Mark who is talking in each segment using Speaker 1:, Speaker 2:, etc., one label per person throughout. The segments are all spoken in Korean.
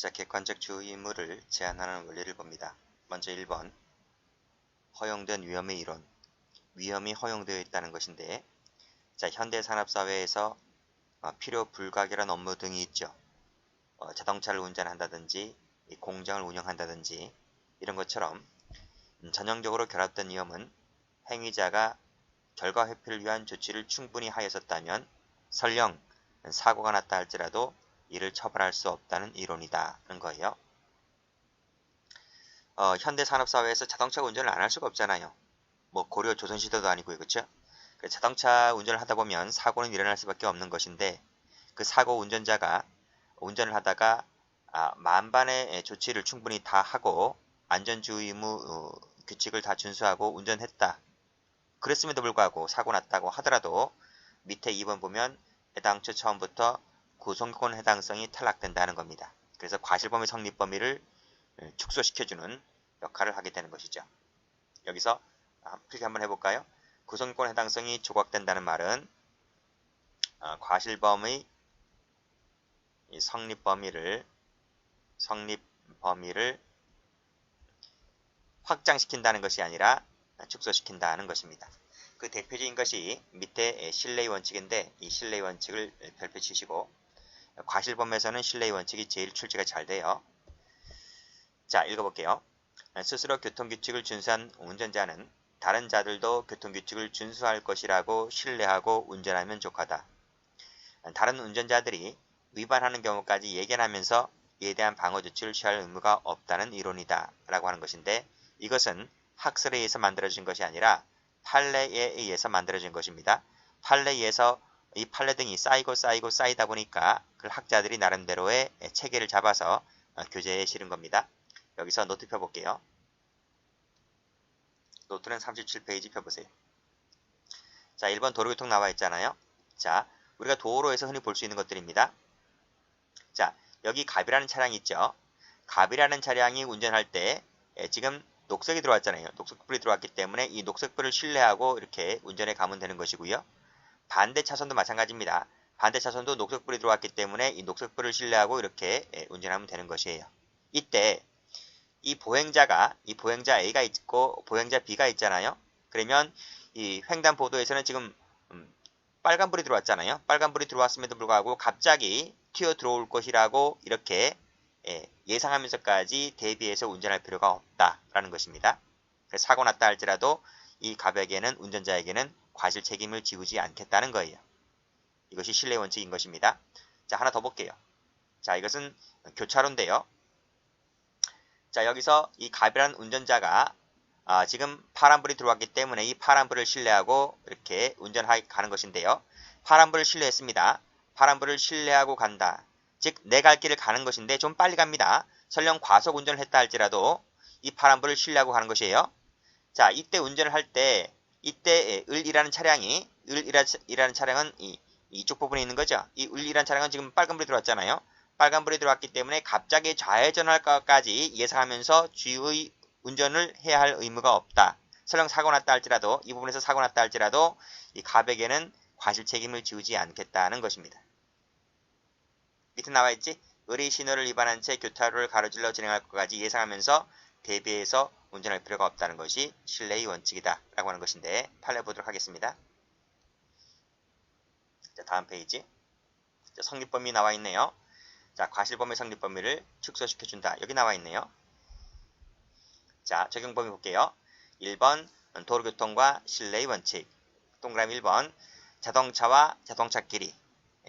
Speaker 1: 자, 객관적 주의무를 제한하는 원리를 봅니다. 먼저 1번, 허용된 위험의 이론. 위험이 허용되어 있다는 것인데, 자, 현대 산업사회에서 필요 불가결한 업무 등이 있죠. 자동차를 운전한다든지, 공장을 운영한다든지, 이런 것처럼 전형적으로 결합된 위험은 행위자가 결과 회피를 위한 조치를 충분히 하였었다면 설령 사고가 났다 할지라도 이를 처벌할 수 없다는 이론이다는 거예요. 현대 산업사회에서 자동차 운전을 안 할 수가 없잖아요. 뭐 고려 조선시대도 아니고요. 그렇죠? 자동차 운전을 하다 보면 사고는 일어날 수밖에 없는 것인데 그 사고 운전자가 운전을 하다가 만반의 조치를 충분히 다 하고 안전주의 의무 규칙을 다 준수하고 운전했다. 그랬음에도 불구하고 사고 났다고 하더라도 밑에 2번 보면 애당초 처음부터 구성권 해당성이 탈락된다는 겁니다. 그래서 과실범위 성립 범위를 축소시켜주는 역할을 하게 되는 것이죠. 여기서 필기 한번 해볼까요? 구성권 해당성이 조각된다는 말은 과실범의 성립 범위를 확장시킨다는 것이 아니라 축소시킨다는 것입니다. 그 대표적인 것이 밑에 신뢰의 원칙인데 이 신뢰의 원칙을 별표 치시고 과실범에서는 신뢰의 원칙이 제일 출제가 잘 돼요. 자, 읽어볼게요. 스스로 교통규칙을 준수한 운전자는 다른 자들도 교통규칙을 준수할 것이라고 신뢰하고 운전하면 족하다. 다른 운전자들이 위반하는 경우까지 예견하면서 이에 대한 방어 조치를 취할 의무가 없다는 이론이다 라고 하는 것인데 이것은 학설에 의해서 만들어진 것이 아니라 판례에 의해서 만들어진 것입니다. 판례에 의해서 이 판례 등이 쌓이다 보니까 그 학자들이 나름대로의 체계를 잡아서 교재에 실은 겁니다. 여기서 노트 펴볼게요. 노트는 37페이지 펴보세요. 자, 1번 도로교통 나와 있잖아요. 자, 우리가 도로에서 흔히 볼 수 있는 것들입니다. 자, 여기 갑이라는 차량이 있죠. 갑이라는 차량이 운전할 때 지금 녹색이 들어왔잖아요. 녹색불이 들어왔기 때문에 이 녹색불을 신뢰하고 이렇게 운전해 가면 되는 것이고요. 반대 차선도 마찬가지입니다. 반대 차선도 녹색불이 들어왔기 때문에 이 녹색불을 신뢰하고 이렇게 운전하면 되는 것이에요. 이때 이 보행자 A가 있고 보행자 B가 있잖아요. 그러면 이 횡단보도에서는 지금 빨간불이 들어왔잖아요. 빨간불이 들어왔음에도 불구하고 갑자기 튀어 들어올 것이라고 이렇게 예상하면서까지 대비해서 운전할 필요가 없다라는 것입니다. 그래서 사고 났다 할지라도 이 갑에게는 운전자에게는 과실 책임을 지우지 않겠다는 거예요. 이것이 신뢰 원칙인 것입니다. 자, 하나 더 볼게요. 자, 이것은 교차로인데요. 자, 여기서 이 갑이라는 운전자가 지금 파란불이 들어왔기 때문에 이 파란불을 신뢰하고 이렇게 운전하는 것인데요. 파란불을 신뢰했습니다. 파란불을 신뢰하고 간다. 즉, 내 갈 길을 가는 것인데 좀 빨리 갑니다. 설령 과속 운전을 했다 할지라도 이 파란불을 신뢰하고 가는 것이에요. 자, 이때 운전을 할 때 이때 을이라는 차량은 이쪽 부분에 있는 거죠. 이 을이라는 차량은 지금 빨간불이 들어왔잖아요. 빨간불이 들어왔기 때문에 갑자기 좌회전할 것까지 예상하면서 주의 운전을 해야 할 의무가 없다. 설령 사고 났다 할지라도 이 부분에서 사고 났다 할지라도 이 갑에게는 과실 책임을 지우지 않겠다는 것입니다. 밑에 나와 있지? 을이 신호를 위반한 채 교차로를 가로질러 진행할 것까지 예상하면서 대비해서 운전할 필요가 없다는 것이 신뢰의 원칙이다 라고 하는 것인데 판례 보도록 하겠습니다. 자, 다음 페이지. 자, 성립범위 나와 있네요. 자, 과실범위 성립범위를 축소시켜준다. 여기 나와 있네요. 자, 적용범위 볼게요. 1번 도로교통과 신뢰의 원칙. 동그라미 1번 자동차와 자동차끼리.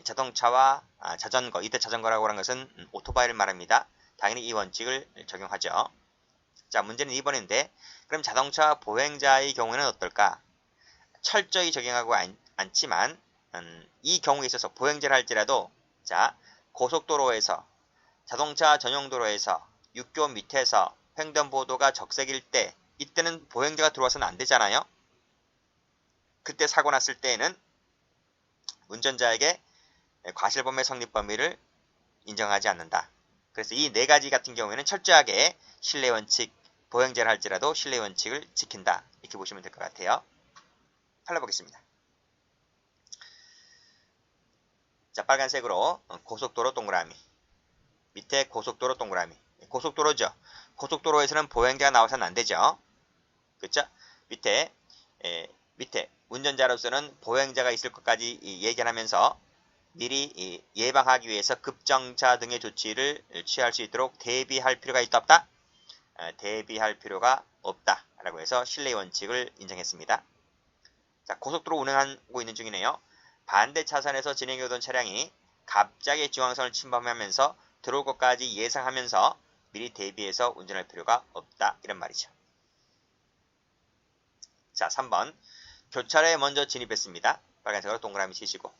Speaker 1: 자동차와 자전거. 이때 자전거라고 하는 것은 오토바이를 말합니다. 당연히 이 원칙을 적용하죠. 자, 문제는 2번인데 그럼 자동차 보행자의 경우는 어떨까? 철저히 적용하고 않지만 이 경우에 있어서 보행자를 할지라도 자, 고속도로에서 자동차 전용도로에서 육교 밑에서 횡단보도가 적색일 때 이때는 보행자가 들어와서는 안 되잖아요. 그때 사고 났을 때에는 운전자에게 과실범위 성립 범위를 인정하지 않는다. 그래서 이 네 가지 같은 경우에는 철저하게 신뢰 원칙, 보행자를 할지라도 신뢰 원칙을 지킨다. 이렇게 보시면 될 것 같아요. 팔라보겠습니다. 자, 빨간색으로 고속도로 동그라미. 밑에 고속도로 동그라미. 고속도로죠. 고속도로에서는 보행자가 나와서는 안 되죠. 그렇죠? 밑에 운전자로서는 보행자가 있을 것까지 얘기를 하면서 미리 예방하기 위해서 급정차 등의 조치를 취할 수 있도록 대비할 필요가 있다 없다? 대비할 필요가 없다 라고 해서 신뢰 원칙을 인정했습니다. 자, 고속도로 운행하고 있는 중이네요. 반대 차선에서 진행해오던 차량이 갑자기 중앙선을 침범하면서 들어올 것까지 예상하면서 미리 대비해서 운전할 필요가 없다 이런 말이죠. 자, 3번 교차로에 먼저 진입했습니다. 빨간색으로 동그라미 치시고,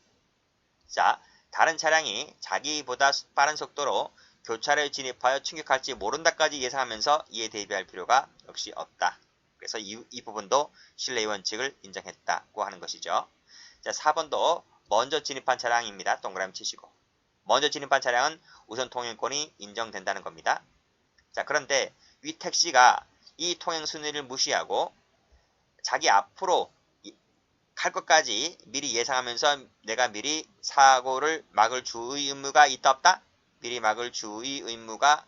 Speaker 1: 자, 다른 차량이 자기보다 빠른 속도로 교차로에 진입하여 충격할지 모른다까지 예상하면서 이에 대비할 필요가 역시 없다. 그래서 이 부분도 신뢰의 원칙을 인정했다고 하는 것이죠. 자, 4번도 먼저 진입한 차량입니다. 동그라미 치시고, 먼저 진입한 차량은 우선 통행권이 인정된다는 겁니다. 자, 그런데 위 택시가 이 통행 순위를 무시하고 자기 앞으로 갈 것까지 미리 예상하면서 내가 미리 사고를 막을 주의 의무가 있다 없다? 미리 막을 주의 의무가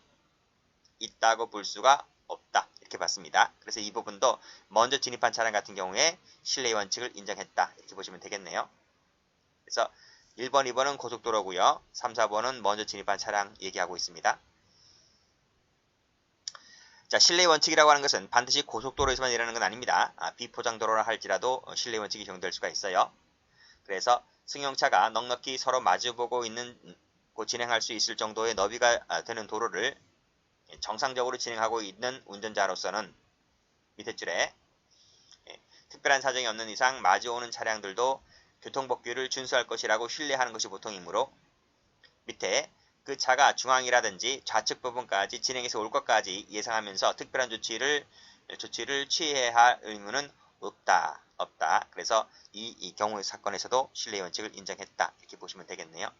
Speaker 1: 있다고 볼 수가 없다. 이렇게 봤습니다. 그래서 이 부분도 먼저 진입한 차량 같은 경우에 신뢰의 원칙을 인정했다. 이렇게 보시면 되겠네요. 그래서 1번, 2번은 고속도로고요. 3, 4번은 먼저 진입한 차량 얘기하고 있습니다. 자, 신뢰의 원칙이라고 하는 것은 반드시 고속도로에서만 일하는 건 아닙니다. 비포장도로라 할지라도 신뢰의 원칙이 적용될 수가 있어요. 그래서 승용차가 넉넉히 서로 마주보고 있는 곳 진행할 수 있을 정도의 너비가 되는 도로를 정상적으로 진행하고 있는 운전자로서는 밑에 줄에 특별한 사정이 없는 이상 마주오는 차량들도 교통법규를 준수할 것이라고 신뢰하는 것이 보통이므로 밑에 그 차가 중앙이라든지 좌측 부분까지 진행해서 올 것까지 예상하면서 특별한 조치를 취해야 할 의무는 없다. 그래서 이 경우의 사건에서도 신뢰의 원칙을 인정했다. 이렇게 보시면 되겠네요.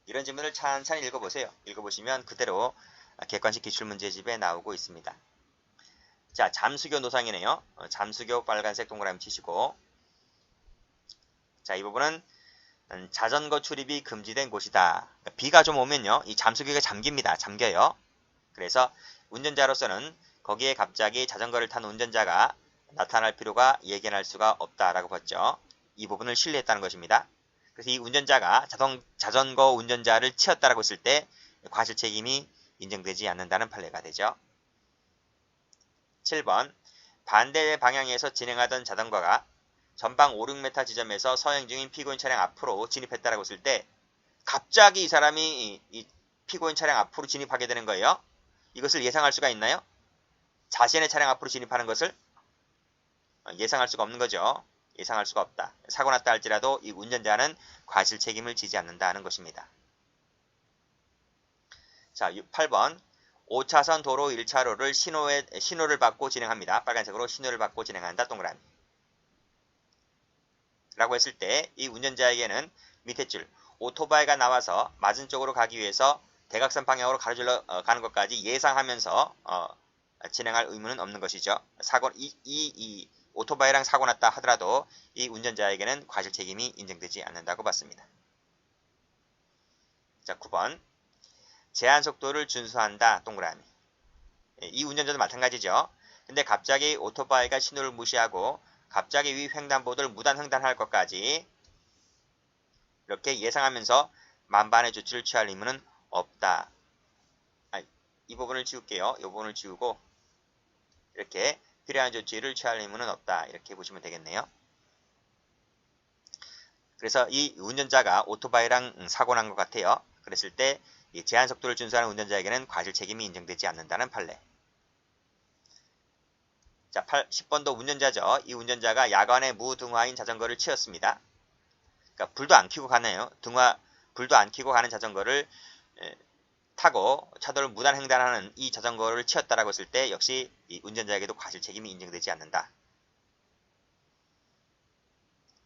Speaker 1: 이런 질문을 찬찬히 읽어보세요. 읽어보시면 그대로 객관식 기출문제집에 나오고 있습니다. 자, 잠수교 노상이네요. 잠수교 빨간색 동그라미 치시고, 자, 이 부분은 자전거 출입이 금지된 곳이다. 비가 좀 오면요, 이 잠수교가 잠깁니다. 잠겨요. 그래서 운전자로서는 거기에 갑자기 자전거를 탄 운전자가 나타날 필요가 예견할 수가 없다라고 봤죠. 이 부분을 신뢰했다는 것입니다. 그래서 이 운전자가 자전거 운전자를 치었다라고 했을 때 과실 책임이 인정되지 않는다는 판례가 되죠. 7번 반대 방향에서 진행하던 자전거가 전방 5, 6m 지점에서 서행 중인 피고인 차량 앞으로 진입했다라고 했을 때 갑자기 이 사람이 이 피고인 차량 앞으로 진입하게 되는 거예요. 이것을 예상할 수가 있나요? 자신의 차량 앞으로 진입하는 것을 예상할 수가 없는 거죠. 예상할 수가 없다. 사고 났다 할지라도 이 운전자는 과실 책임을 지지 않는다는 것입니다. 자, 8번 5차선 도로 1차로를 신호를 받고 진행합니다. 빨간색으로 신호를 받고 진행한다. 동그라미. 라고 했을 때 이 운전자에게는 밑에 줄 오토바이가 나와서 맞은 쪽으로 가기 위해서 대각선 방향으로 가로질러 가는 것까지 예상하면서 진행할 의무는 없는 것이죠. 이 오토바이랑 사고 났다 하더라도 이 운전자에게는 과실 책임이 인정되지 않는다고 봤습니다. 자, 9번 제한 속도를 준수한다. 동그라미. 이 운전자도 마찬가지죠. 근데 갑자기 오토바이가 신호를 무시하고 갑자기 위 횡단보도를 무단 횡단할 것까지 이렇게 예상하면서 만반의 조치를 취할 의무는 없다. 이 부분을 지울게요. 이 부분을 지우고 이렇게 필요한 조치를 취할 의무는 없다. 이렇게 보시면 되겠네요. 그래서 이 운전자가 오토바이랑 사고 난 것 같아요. 그랬을 때 이 제한 속도를 준수하는 운전자에게는 과실 책임이 인정되지 않는다는 판례. 자, 10번도 운전자죠. 이 운전자가 야간에 무등화인 자전거를 치었습니다. 그러니까 불도 안 켜고 가네요. 불도 안 켜고 가는 자전거를 타고 차도를 무단 횡단하는 이 자전거를 치었다라고 했을 때 역시 이 운전자에게도 과실 책임이 인정되지 않는다.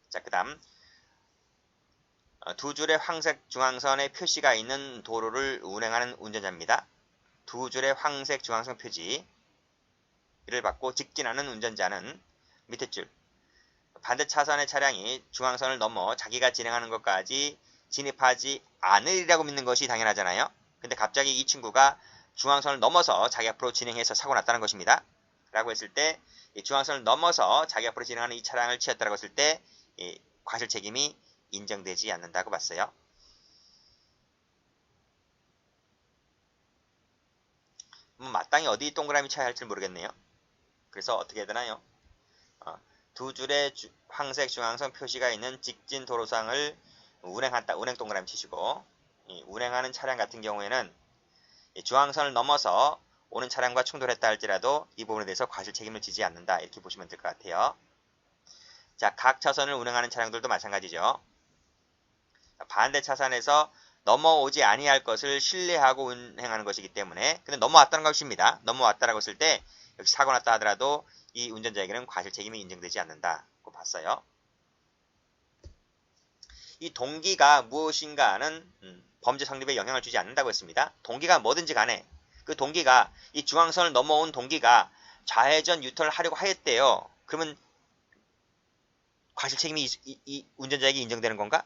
Speaker 1: 자, 그 다음 두 줄의 황색 중앙선의 표시가 있는 도로를 운행하는 운전자입니다. 두 줄의 황색 중앙선 표지를 받고 직진하는 운전자는 밑에 줄 반대 차선의 차량이 중앙선을 넘어 자기가 진행하는 것까지 진입하지 않으리라고 믿는 것이 당연하잖아요. 근데 갑자기 이 친구가 중앙선을 넘어서 자기 앞으로 진행해서 사고 났다는 것입니다. 라고 했을 때 이 중앙선을 넘어서 자기 앞으로 진행하는 이 차량을 치었다고 했을 때 이 과실 책임이 인정되지 않는다고 봤어요. 마땅히 어디 동그라미 쳐야 할지 모르겠네요. 그래서 어떻게 해야 되나요? 두 줄의 황색 중앙선 표시가 있는 직진 도로상을 운행한다. 운행 동그라미 치시고 운행하는 차량 같은 경우에는 중앙선을 넘어서 오는 차량과 충돌했다 할지라도 이 부분에 대해서 과실 책임을 지지 않는다. 이렇게 보시면 될 것 같아요. 자, 각 차선을 운행하는 차량들도 마찬가지죠. 반대 차선에서 넘어오지 아니할 것을 신뢰하고 운행하는 것이기 때문에 근데 넘어왔다는 것입니다. 넘어왔다라고 했을 때 역시 사고 났다 하더라도 이 운전자에게는 과실 책임이 인정되지 않는다고 봤어요. 이 동기가 무엇인가는 범죄 성립에 영향을 주지 않는다고 했습니다. 동기가 뭐든지 간에 그 동기가 이 중앙선을 넘어온 동기가 좌회전 유턴을 하려고 하였대요. 그러면 과실 책임이 이 운전자에게 인정되는 건가?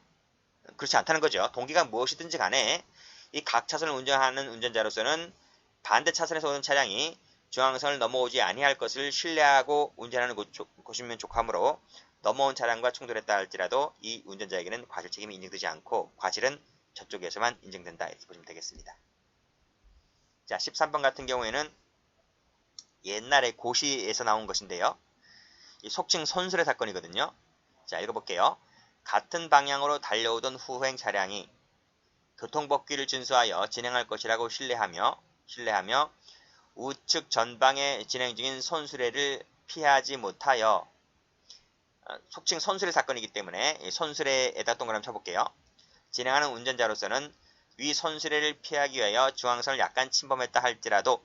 Speaker 1: 그렇지 않다는 거죠. 동기가 무엇이든지 간에 이 각 차선을 운전하는 운전자로서는 반대 차선에서 오는 차량이 중앙선을 넘어오지 아니할 것을 신뢰하고 운전하는 곳이면 족하므로 넘어온 차량과 충돌했다 할지라도 이 운전자에게는 과실 책임이 인정되지 않고 과실은 저쪽에서만 인정된다. 이렇게 보시면 되겠습니다. 자, 13번 같은 경우에는 옛날에 고시에서 나온 것인데요. 이 속칭 선술의 사건이거든요. 자, 읽어볼게요. 같은 방향으로 달려오던 후행 차량이 교통법규를 준수하여 진행할 것이라고 신뢰하며 우측 전방에 진행 중인 손수레를 피하지 못하여 속칭 선술의 사건이기 때문에 선수레에다 동그라미 쳐볼게요. 진행하는 운전자로서는 위 선수레를 피하기 위하여 중앙선을 약간 침범했다 할지라도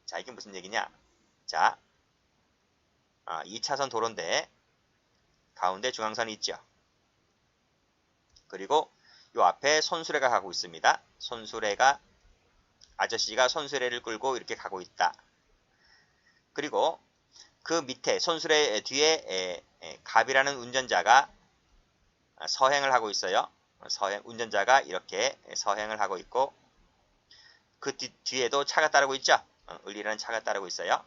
Speaker 1: 자, 이게 무슨 얘기냐? 자, 2차선 도로인데 가운데 중앙선이 있죠. 그리고 요 앞에 손수레가 가고 있습니다. 손수레가 아저씨가 손수레를 끌고 이렇게 가고 있다. 그리고 그 밑에 손수레 뒤에 갑이라는 운전자가 서행을 하고 있어요. 운전자가 이렇게 서행을 하고 있고 그 뒤에도 차가 따르고 있죠. 을이라는 차가 따르고 있어요.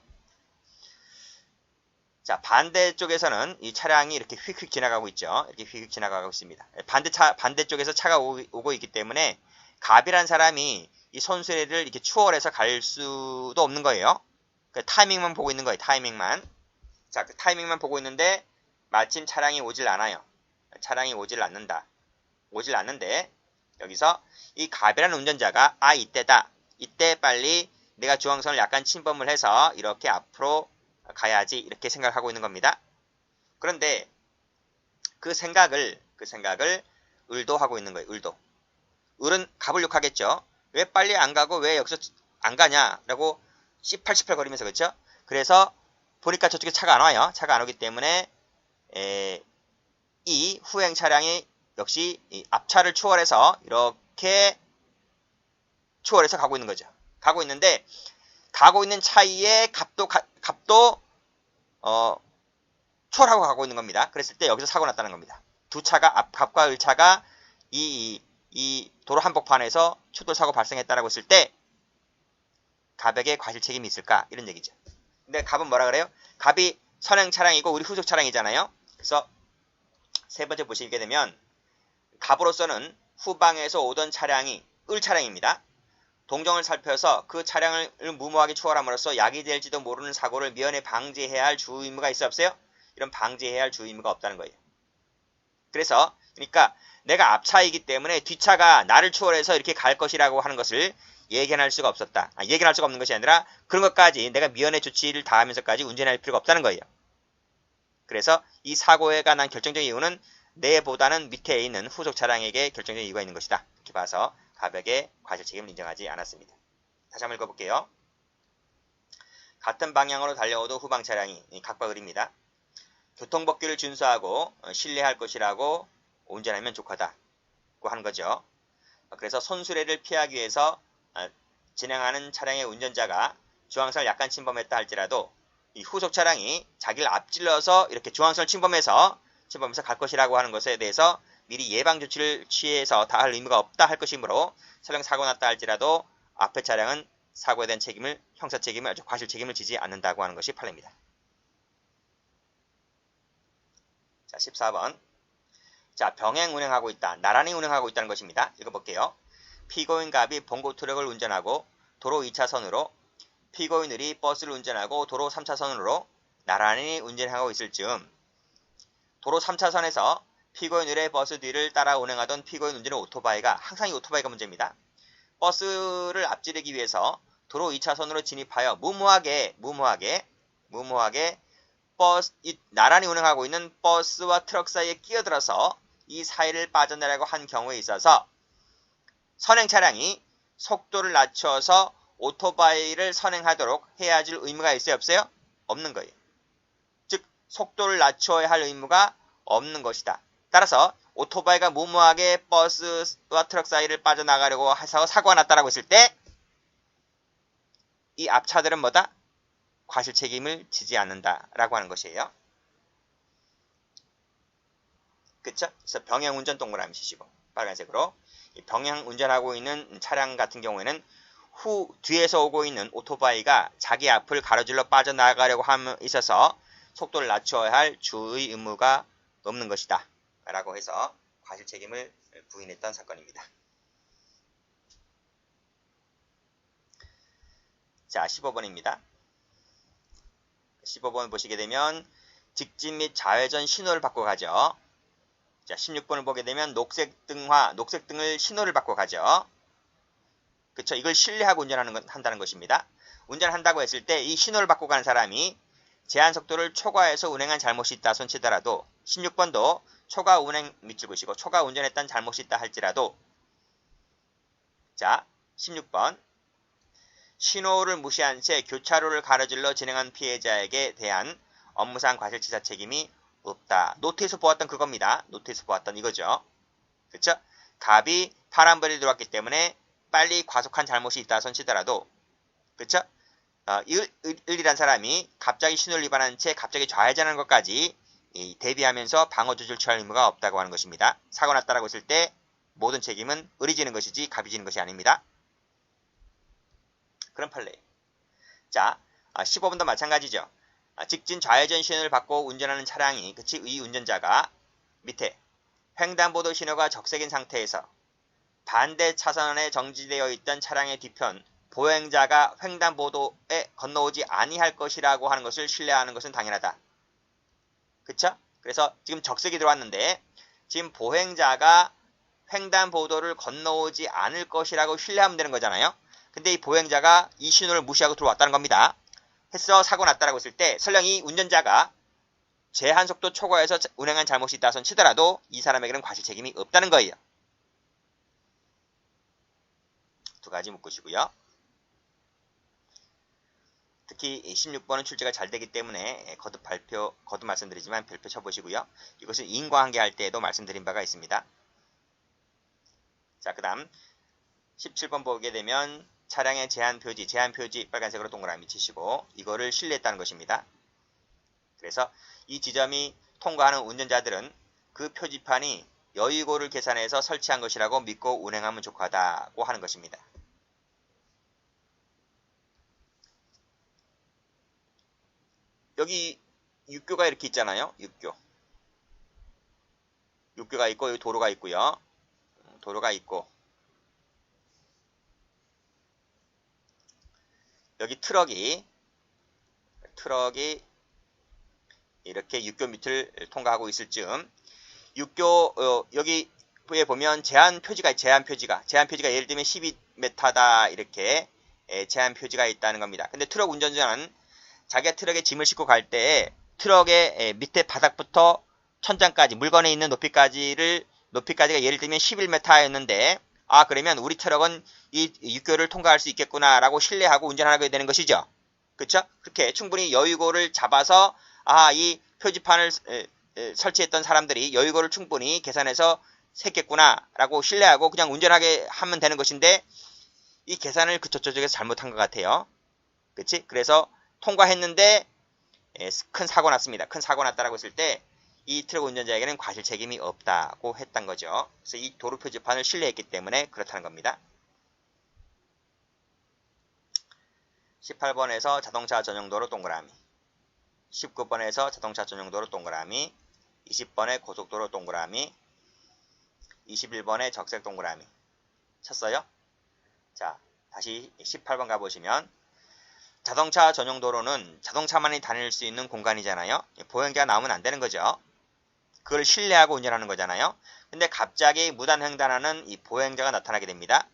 Speaker 1: 자, 반대쪽에서는 이 차량이 이렇게 휙휙 지나가고 있죠. 이렇게 휙휙 지나가고 있습니다. 반대쪽에서 차가 오고 있기 때문에 갑이란 사람이 이 손수레를 이렇게 추월해서 갈 수도 없는 거예요. 그 타이밍만 보고 있는 거예요. 타이밍만. 자, 그 타이밍만 보고 있는데 마침 차량이 오질 않아요. 차량이 오질 않는다. 오질 않는데 여기서 이 갑이라는 운전자가 이때다. 이때 빨리 내가 중앙선을 약간 침범을 해서 이렇게 앞으로 가야지 이렇게 생각하고 있는 겁니다. 그런데 그 생각을 을도 하고 있는 거예요. 을도. 을은 갑을 욕하겠죠. 왜 빨리 안 가고 왜 여기서 안 가냐라고 씨팔씨팔 거리면서 그렇죠. 그래서 보니까 저쪽에 차가 안 와요. 차가 안 오기 때문에 이 후행 차량이 역시 이 앞차를 추월해서 이렇게 추월해서 가고 있는 거죠. 가고 있는데 가고 있는 차이에 갑도 추월하고 가고 있는 겁니다. 그랬을 때 여기서 사고 났다는 겁니다. 두 차가 갑과 을차가 이 도로 한복판에서 추돌 사고 발생했다라고 했을 때 갑에게 과실 책임이 있을까? 이런 얘기죠. 근데 갑은 뭐라 그래요? 갑이 선행 차량이고 우리 후속 차량이잖아요. 그래서 세 번째 보시게 되면 갑으로서는 후방에서 오던 차량이 을 차량입니다. 동정을 살펴서 그 차량을 무모하게 추월함으로써 약이 될지도 모르는 사고를 미연에 방지해야 할 주 의무가 있어 없어요? 이런 방지해야 할 주 의무가 없다는 거예요. 그래서 그러니까 내가 앞차이기 때문에 뒷차가 나를 추월해서 이렇게 갈 것이라고 하는 것을 예견할 수가 없었다. 예견할 수가 없는 것이 아니라 그런 것까지 내가 미연의 조치를 다하면서까지 운전할 필요가 없다는 거예요. 그래서 이 사고가 난 결정적인 이유는 내보다는 밑에 있는 후속 차량에게 결정적인 이유가 있는 것이다. 이렇게 봐서 갑에게 과실 책임을 인정하지 않았습니다. 다시 한번 읽어볼게요. 같은 방향으로 달려오던 후방 차량이 갑과 을입니다. 교통법규를 준수하고 신뢰할 것이라고 운전하면 족하다고 하는 거죠. 그래서 손수레를 피하기 위해서 진행하는 차량의 운전자가 중앙선을 약간 침범했다 할지라도 이 후속 차량이 자기를 앞질러서 이렇게 중앙선을 침범해서 갈 것이라고 하는 것에 대해서 미리 예방 조치를 취해서 다 할 의무가 없다 할 것이므로 설령 사고 났다 할지라도 앞에 차량은 사고에 대한 책임을 형사 책임을 과실 책임을 지지 않는다고 하는 것이 판례입니다. 자, 14번. 자, 병행 운행하고 있다. 나란히 운행하고 있다는 것입니다. 읽어볼게요. 피고인 갑이 봉고 트럭을 운전하고 도로 2차선으로 피고인들이 버스를 운전하고 도로 3차선으로 나란히 운전하고 있을 즈음 도로 3차선에서 피고인들의 버스 뒤를 따라 운행하던 피고인 운전의 오토바이가 항상 이 오토바이가 문제입니다. 버스를 앞지르기 위해서 도로 2차선으로 진입하여 무모하게 나란히 운행하고 있는 버스와 트럭 사이에 끼어들어서 이 사이를 빠져나가려고 한 경우에 있어서 선행 차량이 속도를 낮춰서 오토바이를 선행하도록 해야 할 의무가 있어요? 없어요? 없는 거예요. 즉 속도를 낮춰야 할 의무가 없는 것이다. 따라서 오토바이가 무모하게 버스와 트럭 사이를 빠져나가려고 해서 사고가 났다라고 했을 때 이 앞차들은 뭐다? 과실 책임을 지지 않는다라고 하는 것이에요. 그쵸? 그래서 병행 운전 동그라미 치시고 빨간색으로 병행 운전하고 있는 차량 같은 경우에는 뒤에서 오고 있는 오토바이가 자기 앞을 가로질러 빠져나가려고 함에 있어서 속도를 낮춰야 할 주의 의무가 없는 것이다 라고 해서 과실 책임을 부인했던 사건입니다. 자, 15번입니다. 15번 보시게 되면 직진 및 좌회전 신호를 받고 가죠. 자, 16번을 보게 되면 녹색등을 신호를 받고 가죠. 그쵸? 이걸 신뢰하고 한다는 것입니다. 운전한다고 했을 때 이 신호를 받고 가는 사람이 제한 속도를 초과해서 운행한 잘못이 있다 손치더라도 16번도 초과 운행 밑줄 그시고 초과 운전했다는 잘못이 있다 할지라도 자, 16번 신호를 무시한 채 교차로를 가로질러 진행한 피해자에게 대한 업무상 과실치사 책임이 없다. 노트에서 보았던 그겁니다. 노트에서 보았던 이거죠. 그쵸? 갑이 파란불이 들어왔기 때문에 빨리 과속한 잘못이 있다 손치더라도 그쵸? 을이란 사람이 갑자기 신호를 위반한 채 갑자기 좌회전하는 것까지 대비하면서 방어조치를 취할 의무가 없다고 하는 것입니다. 사고 났다라고 했을 때 모든 책임은 을이 지는 것이지 갑이 지는 것이 아닙니다. 그런 판례. 자, 15번도 마찬가지죠. 직진 좌회전 신호를 받고 운전하는 차량이 이 운전자가 밑에 횡단보도 신호가 적색인 상태에서 반대 차선에 정지되어 있던 차량의 뒤편 보행자가 횡단보도에 건너오지 아니할 것이라고 하는 것을 신뢰하는 것은 당연하다. 그쵸? 그래서 지금 적색이 들어왔는데 지금 보행자가 횡단보도를 건너오지 않을 것이라고 신뢰하면 되는 거잖아요. 근데 이 보행자가 이 신호를 무시하고 들어왔다는 겁니다. 해서 사고 났다라고 했을 때 설령 이 운전자가 제한속도 초과해서 운행한 잘못이 있다 손 치더라도 이 사람에게는 과실 책임이 없다는 거예요. 두 가지 묶으시고요. 특히 16번은 출제가 잘 되기 때문에 거듭 말씀드리지만 별표 쳐보시고요. 이것은 인과관계 할 때에도 말씀드린 바가 있습니다. 자, 그 다음 17번 보게 되면 차량의 제한 표지 빨간색으로 동그라미 치시고 이거를 신뢰했다는 것입니다. 그래서 이 지점이 통과하는 운전자들은 그 표지판이 여의고를 계산해서 설치한 것이라고 믿고 운행하면 족하다고 하는 것입니다. 여기 육교가 이렇게 있잖아요. 육교가 있고 여기 도로가 있고요. 도로가 있고 여기 트럭이 이렇게 육교 밑을 통과하고 있을 즈음 육교 여기에 보면 제한 표지가 예를 들면 12m다 이렇게 제한 표지가 있다는 겁니다. 근데 트럭 운전자는 자기가 트럭에 짐을 싣고 갈 때 트럭의 밑에 바닥부터 천장까지 물건에 있는 높이까지가 예를 들면 11m였는데 그러면 우리 트럭은 이 육교를 통과할 수 있겠구나 라고 신뢰하고 운전하게 되는 것이죠. 그쵸? 그렇게 충분히 여유고를 잡아서 이 표지판을 설치했던 사람들이 여유고를 충분히 계산해서 샜겠구나 라고 신뢰하고 그냥 운전하게 하면 되는 것인데 이 계산을 저쪽에서 잘못한 것 같아요. 그치? 그래서 통과했는데 큰 사고 났습니다. 큰 사고 났다라고 했을 때 이 트럭 운전자에게는 과실 책임이 없다고 했던 거죠. 그래서 이 도로 표지판을 신뢰했기 때문에 그렇다는 겁니다. 18번에서 자동차 전용도로 동그라미, 19번에서 자동차 전용도로 동그라미, 20번에 고속도로 동그라미, 21번에 적색 동그라미 쳤어요. 자, 다시 18번 가보시면 자동차 전용도로는 자동차만이 다닐 수 있는 공간이잖아요. 보행자가 나오면 안 되는 거죠. 그걸 신뢰하고 운전하는 거잖아요. 근데 갑자기 무단횡단하는 이 보행자가 나타나게 됩니다.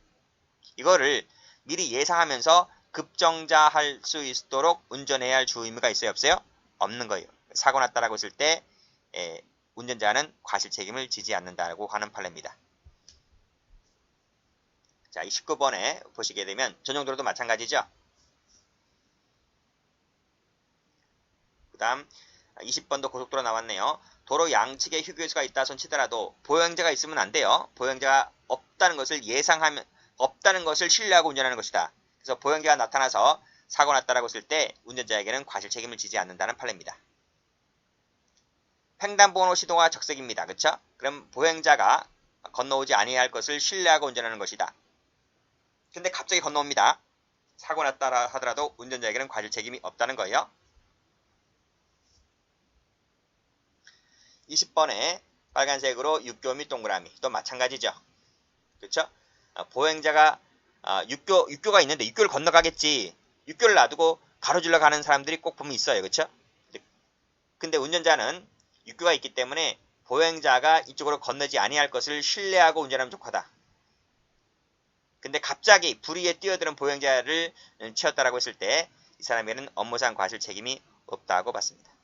Speaker 1: 이거를 미리 예상하면서 급정자할 수 있도록 운전해야 할 주 의무가 있어요, 없어요? 없는 거예요. 사고 났다라고 했을 때 운전자는 과실 책임을 지지 않는다고 하는 판례입니다. 자, 이 19번에 보시게 되면 전용도로도 마찬가지죠. 그 다음 20번도 고속도로 나왔네요. 도로 양측에 휴게소가 있다 손 치더라도 보행자가 있으면 안 돼요. 보행자가 없다는 것을 없다는 것을 신뢰하고 운전하는 것이다. 그래서 보행자가 나타나서 사고 났다라고 했을 때 운전자에게는 과실 책임을 지지 않는다는 판례입니다. 횡단보도 시도가 적색입니다. 그렇죠? 그럼 보행자가 건너오지 아니할 것을 신뢰하고 운전하는 것이다. 근데 갑자기 건너옵니다. 사고 났다 하더라도 운전자에게는 과실 책임이 없다는 거예요. 20번에 빨간색으로 육교 및 동그라미 또 마찬가지죠. 그렇죠? 보행자가 육교가 있는데 육교를 건너가겠지. 육교를 놔두고 가로질러 가는 사람들이 꼭 보면 있어요. 그렇죠? 근데 운전자는 육교가 있기 때문에 보행자가 이쪽으로 건너지 아니할 것을 신뢰하고 운전하면 좋다. 근데 갑자기 불의에 뛰어드는 보행자를 치었다라고 했을 때 이 사람에게는 업무상 과실 책임이 없다고 봤습니다.